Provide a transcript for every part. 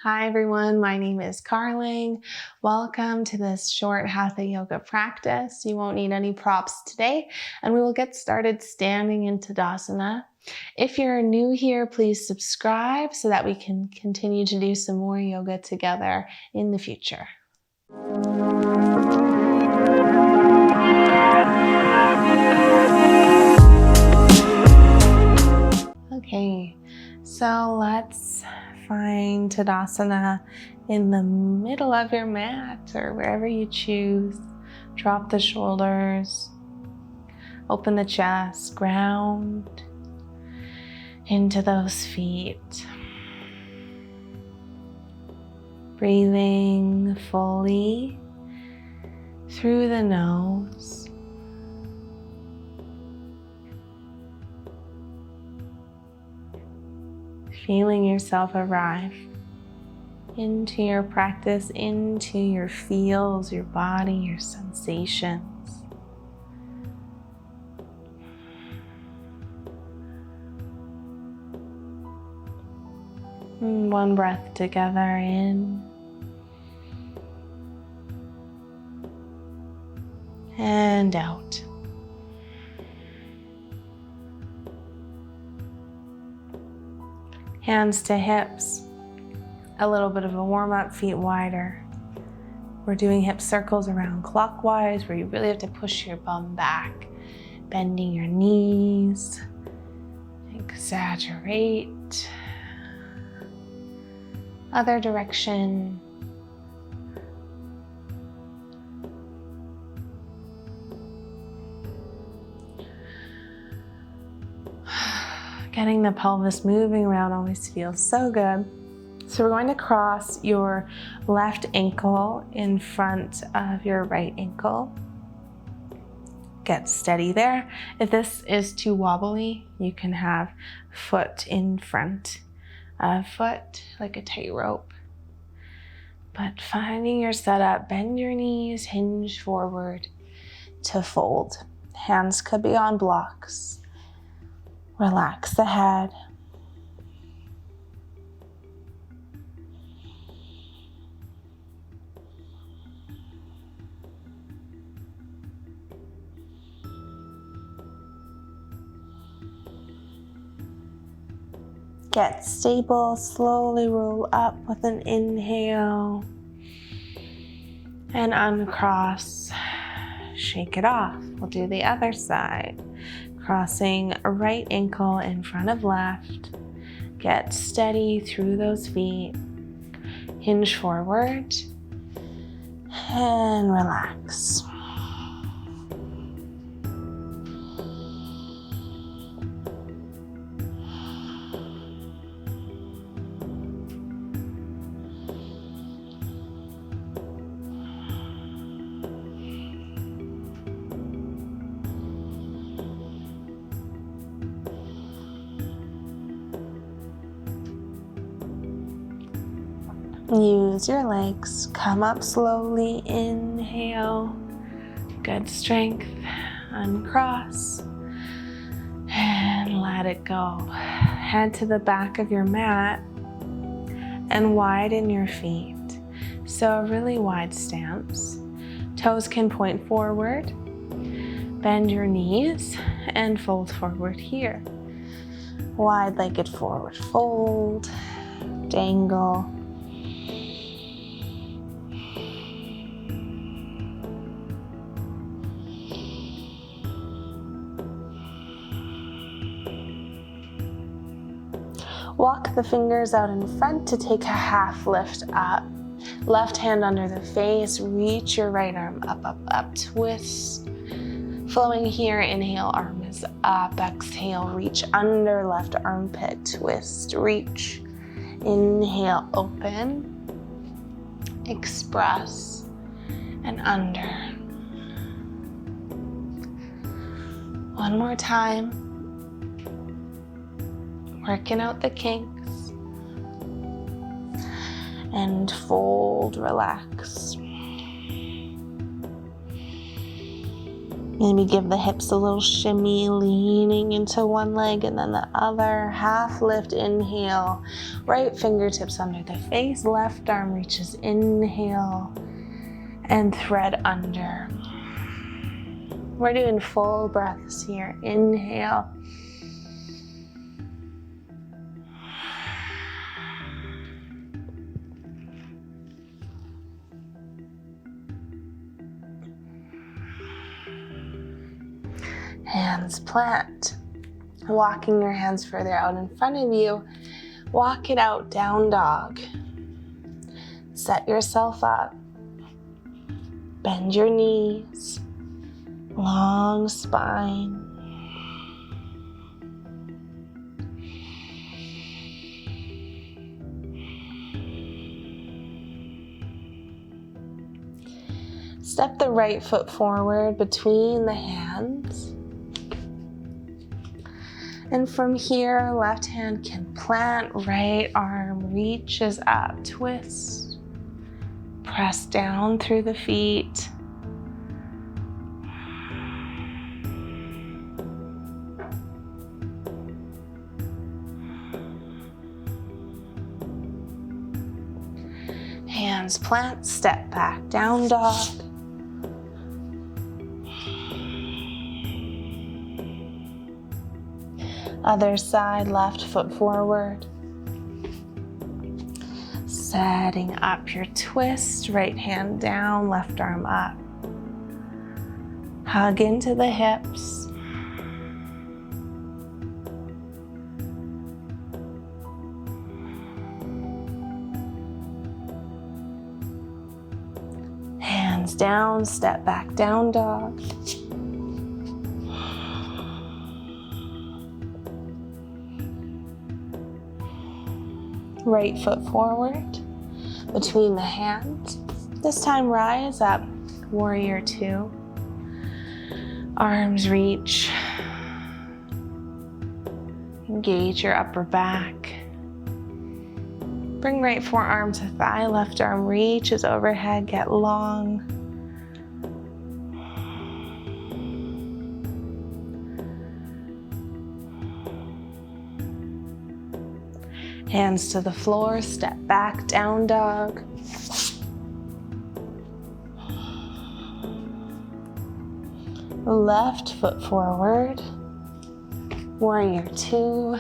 Hi everyone, my name is Carling. Welcome to this short Hatha yoga practice. You won't need any props today, and we will get started standing in Tadasana. If you're new here, please subscribe so that we can continue to do some more yoga together in the future. Okay, so let's find Tadasana in the middle of your mat or wherever you choose. Drop the shoulders, open the chest, ground into those feet. Breathing fully through the nose. Feeling yourself arrive into your practice, into your feels, your body, your sensations. And one breath together in and out. Hands to hips, a little bit of a warm-up, feet wider. We're doing hip circles around clockwise where you really have to push your bum back, bending your knees, exaggerate. Other direction. Getting the pelvis moving around always feels so good. So we're going to cross your left ankle in front of your right ankle. Get steady there. If this is too wobbly, you can have foot in front of foot, like a tightrope. But finding your setup, bend your knees, hinge forward to fold. Hands could be on blocks. Relax the head. Get stable, slowly roll up with an inhale and uncross. Shake it off. We'll do the other side. Crossing right ankle in front of left. Get steady through those feet. Hinge forward and relax. Use your legs. Come up slowly. Inhale. Good strength. Uncross. And let it go. Head to the back of your mat and widen your feet. So a really wide stance. Toes can point forward. Bend your knees and fold forward here. Wide-legged forward fold. Dangle. Walk the fingers out in front to take a half lift up. Left hand under the face, reach your right arm up, up, up, twist. Flowing here, inhale, arm is up, exhale, reach under left armpit, twist, reach. Inhale, open, express, and under. One more time. Working out the kinks. And fold, relax. Maybe give the hips a little shimmy, leaning into one leg and then the other. Half lift, inhale. Right fingertips under the face, left arm reaches, inhale, and thread under. We're doing full breaths here. Inhale. Hands plant. Walking your hands further out in front of you. Walk it out, down dog. Set yourself up. Bend your knees. Long spine. Step the right foot forward between the hands. And from here, left hand can plant, right arm reaches up, twist. Press down through the feet. Hands plant, step back, down dog. Other side, left foot forward. Setting up your twist, right hand down, left arm up. Hug into the hips. Hands down, step back, down dog. Right foot forward, between the hands. This time rise up, warrior two. Arms reach. Engage your upper back. Bring right forearm to thigh, left arm reaches overhead, get long. Hands to the floor, step back, down dog. Left foot forward. Warrior two,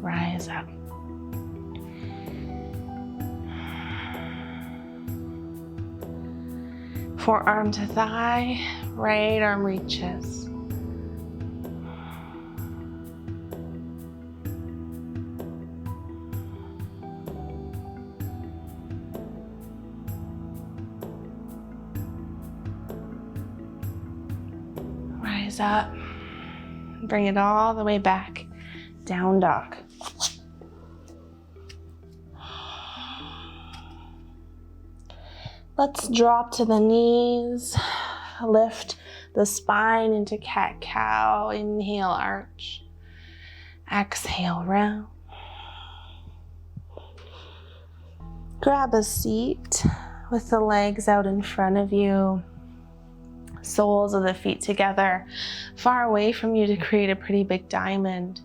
rise up. Forearm to thigh, right arm reaches. Rise up, bring it all the way back, down dog. Let's drop to the knees, lift the spine into cat-cow, inhale, arch, exhale, round. Grab a seat with the legs out in front of you, soles of the feet together, far away from you to create a pretty big diamond.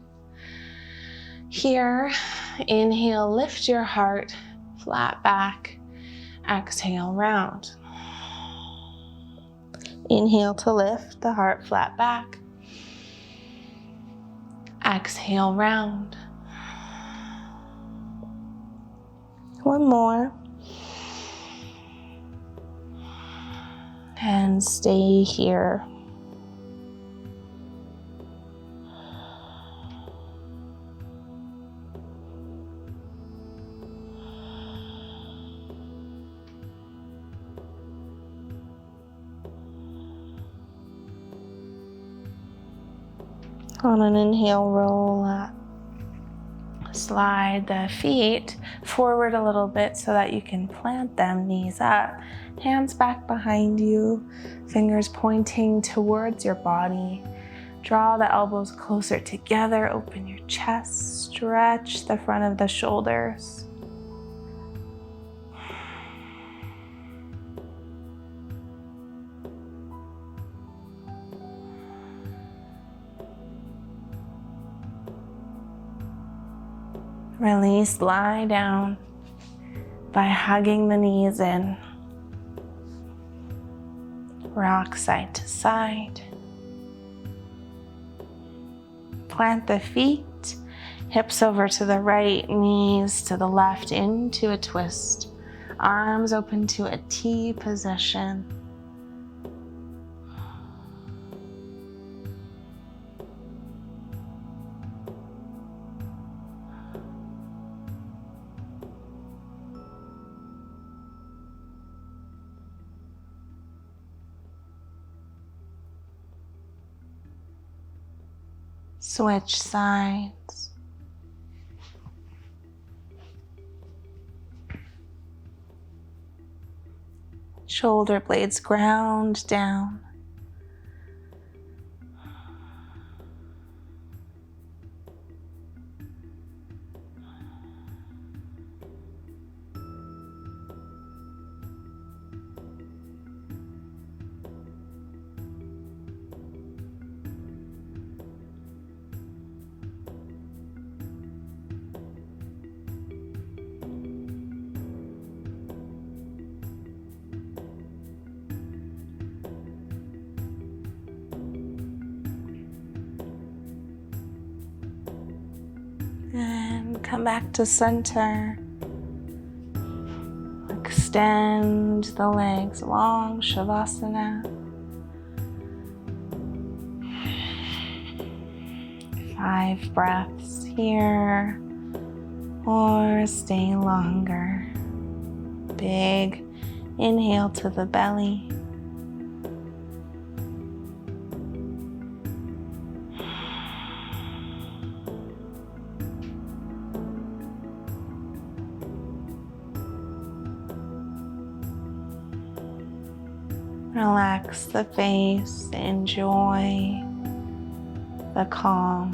Here, inhale, lift your heart, flat back, exhale, round. Inhale to lift the heart, flat back. Exhale, round. One more. And stay here. On an inhale, roll up. Slide the feet forward a little bit so that you can plant them, knees up, hands back behind you, fingers pointing towards your body. Draw the elbows closer together, open your chest, stretch the front of the shoulders. Release, lie down by hugging the knees in. Rock side to side. Plant the feet, hips over to the right, knees to the left into a twist. Arms open to a T position. Switch sides. Shoulder blades ground down. And come back to center. Extend the legs long, Shavasana. 5 breaths here, or stay longer. Big inhale to the belly. Relax the face, enjoy the calm.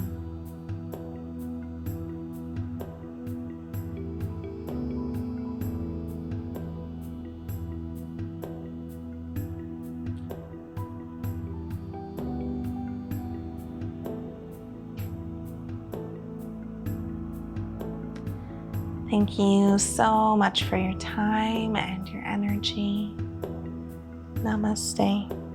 Thank you so much for your time and your energy. Namaste.